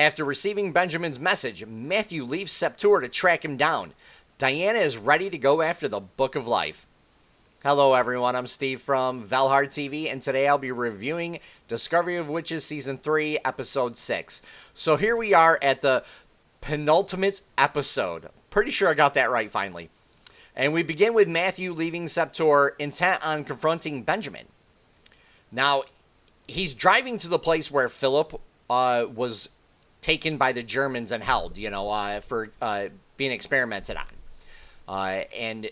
After receiving Benjamin's message, Matthew leaves Sept-Tours to track him down. Diana is ready to go after the Book of Life. Hello everyone, I'm Steve from Valhartv, and today I'll be reviewing Discovery of Witches Season 3, Episode 6. So here we are at the penultimate episode. Pretty sure I got that right finally. And we begin with Matthew leaving Sept-Tours, intent on confronting Benjamin. Now, he's driving to the place where Philip was taken by the Germans and held, for being experimented on. And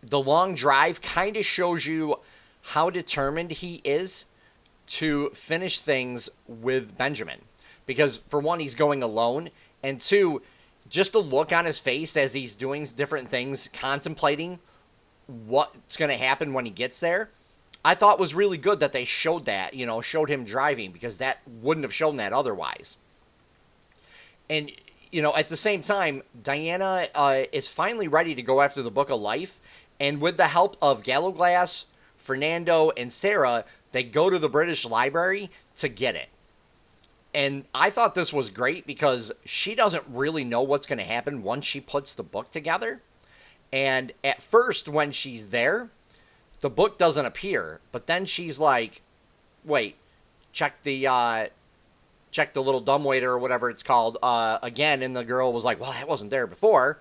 the long drive kind of shows you how determined he is to finish things with Benjamin. Because, for one, he's going alone, and two, just the look on his face as he's doing different things, contemplating what's going to happen when he gets there, I thought was really good that they showed that, showed him driving, because that wouldn't have shown that otherwise. And, at the same time, Diana is finally ready to go after the Book of Life, and with the help of Gallowglass, Fernando, and Sarah, they go to the British Library to get it. And I thought this was great because she doesn't really know what's going to happen once she puts the book together. And at first, when she's there, the book doesn't appear. But then she's like, wait, check the little dumbwaiter or whatever it's called again. And the girl was like, well, that wasn't there before.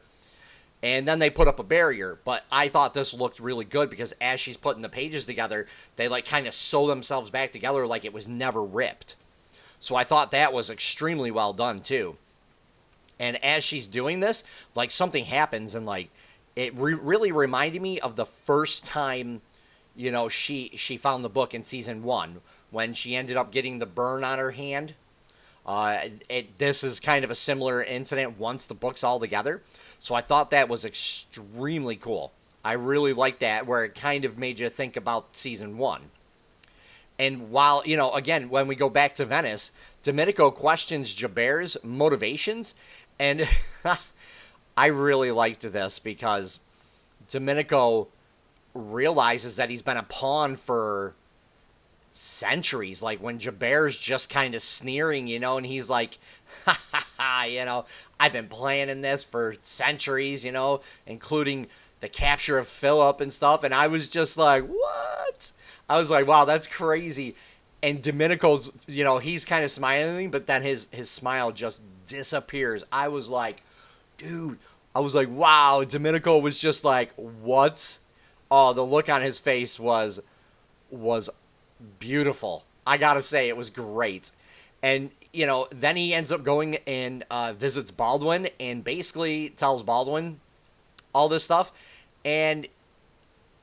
And then they put up a barrier. But I thought this looked really good because as she's putting the pages together, they kind of sew themselves back together like it was never ripped. So I thought that was extremely well done, too. And as she's doing this, something happens, and, it really reminded me of the first time, she found the book in Season 1, when she ended up getting the burn on her hand. This is kind of a similar incident once the book's all together. So I thought that was extremely cool. I really liked that, where it kind of made you think about Season 1. And while, again, when we go back to Venice, Domenico questions Jabert's motivations. And I really liked this because Domenico realizes that he's been a pawn for centuries. When Jabert's just kind of sneering, and he's like, ha ha ha, I've been planning this for centuries, including the capture of Philip and stuff. And I was just like, what? I was like, wow, that's crazy. And Domenico's, he's kind of smiling, but then his smile just disappears. I was like, dude, wow. Domenico was just like, what? Oh, the look on his face was beautiful. I gotta say, it was great. And, then he ends up going and visits Baldwin and basically tells Baldwin all this stuff. And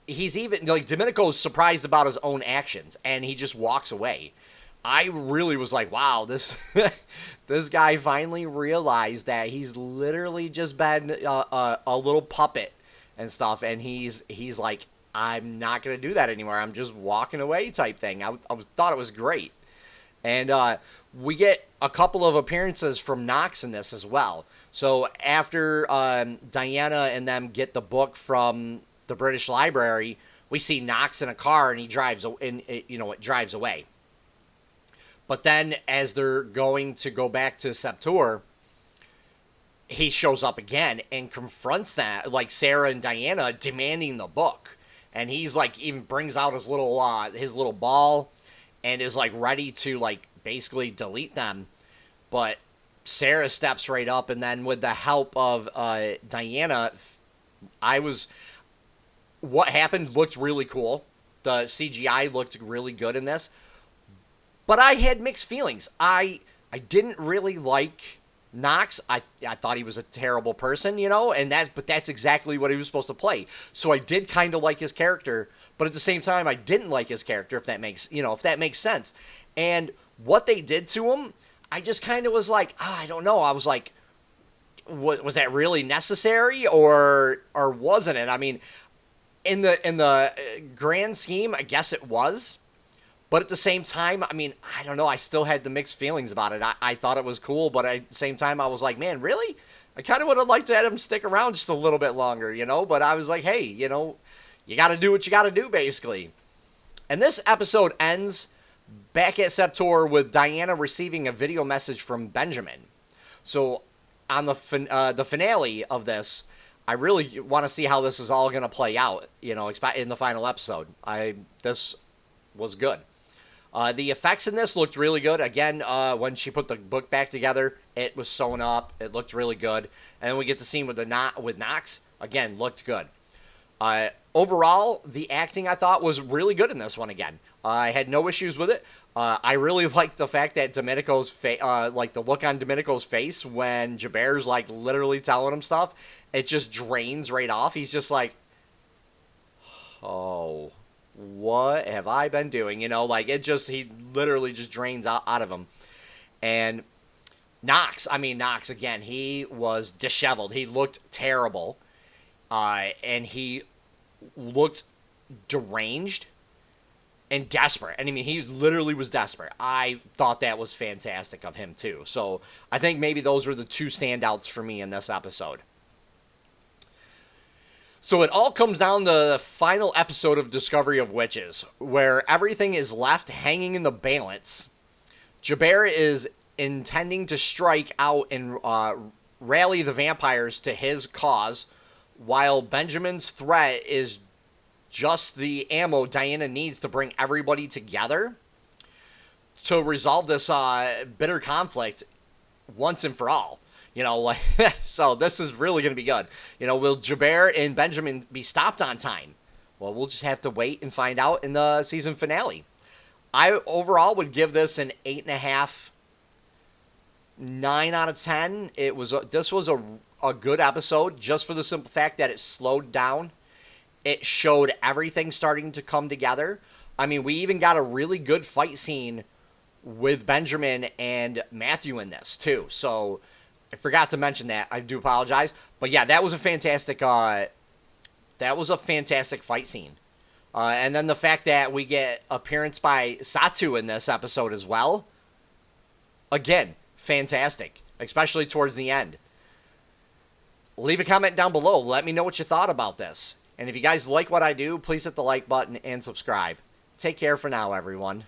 he's even, Domenico's surprised about his own actions, and he just walks away. I really was like, wow, this guy finally realized that he's literally just been a little puppet and stuff, and he's like, I'm not going to do that anymore. I'm just walking away type thing. I thought it was great. And we get a couple of appearances from Knox in this as well. So after Diana and them get the book from the British Library, we see Knox in a car, and he drives, it drives away. But then, as they're going to go back to Sept-Tours, he shows up again and confronts that, Sarah and Diana demanding the book, and he's even brings out his little ball, and is ready to basically delete them, but Sarah steps right up, and then with the help of Diana, what happened looked really cool. The CGI looked really good in this. But I had mixed feelings. I didn't really like Knox. I thought he was a terrible person, but that's exactly what he was supposed to play. So I did kind of like his character, but at the same time I didn't like his character, if that makes sense. And what they did to him, I just kind of was like, I don't know. I was like, was that really necessary or wasn't it? I mean, in the grand scheme, I guess it was. But at the same time, I mean, I don't know. I still had the mixed feelings about it. I thought it was cool, but at the same time, I was like, man, really? I kind of would have liked to have him stick around just a little bit longer, But I was like, hey, you got to do what you got to do, basically. And this episode ends back at Sept-Tours with Diana receiving a video message from Benjamin. So on the finale of this, I really want to see how this is all going to play out. You know, in the final episode. This was good. The effects in this looked really good. Again, when she put the book back together, it was sewn up. It looked really good. And then we get the scene with Knox. Again, looked good. Overall, the acting I thought was really good in this one again. I had no issues with it. I really liked the fact that Domenico's like the look on Domenico's face when Jabert's like literally telling him stuff, it just drains right off. He's just like, oh, what have I been doing? You know, like he literally just drains out of him. And Knox again, he was disheveled. He looked terrible. And he looked deranged and desperate. And I mean, he literally was desperate. I thought that was fantastic of him, too. So I think maybe those were the two standouts for me in this episode. So it all comes down to the final episode of Discovery of Witches, where everything is left hanging in the balance. Jabert is intending to strike out and rally the vampires to his cause, while Benjamin's threat is just the ammo Diana needs to bring everybody together to resolve this bitter conflict once and for all. You know, like, so this is really going to be good. You know, will Jabert and Benjamin be stopped on time? Well, we'll just have to wait and find out in the season finale. I overall would give this an 8.5, 9 out of 10. This was a good episode just for the simple fact that it slowed down. It showed everything starting to come together. I mean, we even got a really good fight scene with Benjamin and Matthew in this too. So I forgot to mention that. I do apologize. But yeah, that was a fantastic fight scene. And then the fact that we get appearance by Satu in this episode as well. Again, fantastic. Especially towards the end. Leave a comment down below. Let me know what you thought about this. And if you guys like what I do, please hit the like button and subscribe. Take care for now, everyone.